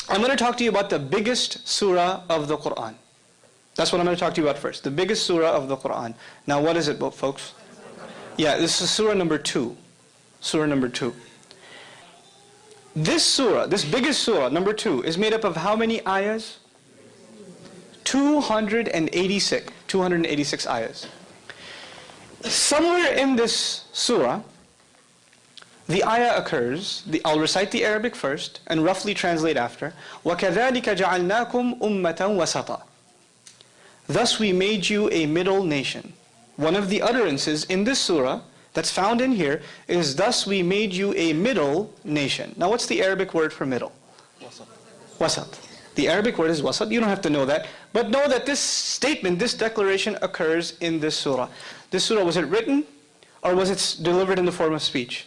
I'm going to talk to you about the biggest surah of the Quran. That's what I'm going to talk to you about first. The biggest surah of the Quran. Now what is it, folks? Yeah, this is surah number 2. Surah number 2. This surah, this biggest surah, number 2, is made up of how many ayahs? 286. 286 ayahs. Somewhere in this surah, the ayah occurs, I'll recite the Arabic first and roughly translate after. وَكَذَلِكَ جَعَلْنَاكُمْ أُمَّةً وَسَطًا. Thus we made you a middle nation. One of the utterances in this surah that's found in here is, thus we made you a middle nation. Now what's the Arabic word for middle? Wasat. The Arabic word is wasat. You don't have to know that. But know that this statement, this declaration occurs in this surah. This surah, was it written or was it delivered in the form of speech?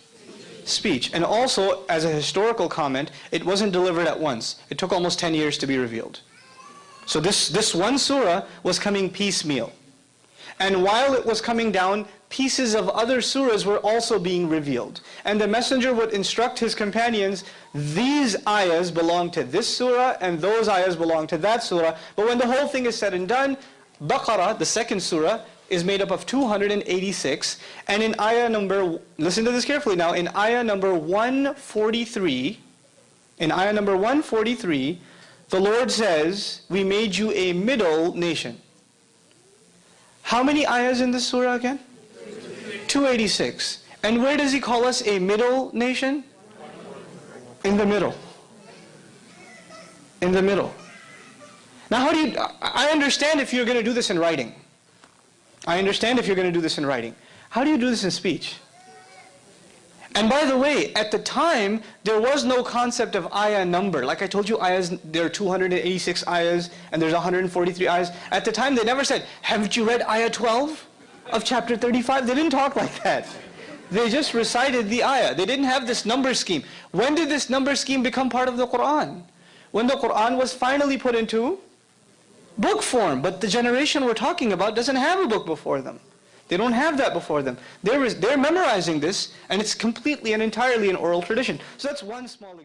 Speech. And also, as a historical comment, it wasn't delivered at once. It took almost 10 years to be revealed. So this one surah was coming piecemeal. And while it was coming down, pieces of other surahs were also being revealed. And the messenger would instruct his companions, these ayahs belong to this surah and those ayahs belong to that surah. But when the whole thing is said and done, Baqarah, the second surah, is made up of 286. And in ayah number, listen to this carefully now, in ayah number 143, the Lord says, we made you a middle nation. How many ayahs in this surah again? 286. And where does He call us a middle nation? In the middle. In the middle. Now how do you, I understand if you're going to do this in writing. I understand if you're going to do this in writing. How do you do this in speech? And by the way, at the time, there was no concept of ayah number. Like I told you, ayahs, there are 286 ayahs, and there's 143 ayahs. At the time, they never said, haven't you read ayah 12 of chapter 35? They didn't talk like that. They just recited the ayah. They didn't have this number scheme. When did this number scheme become part of the Quran? When the Quran was finally put into book form. But the generation we're talking about doesn't have a book before them. They don't have that before them. They're memorizing this, and it's completely and entirely an oral tradition. So that's one small example.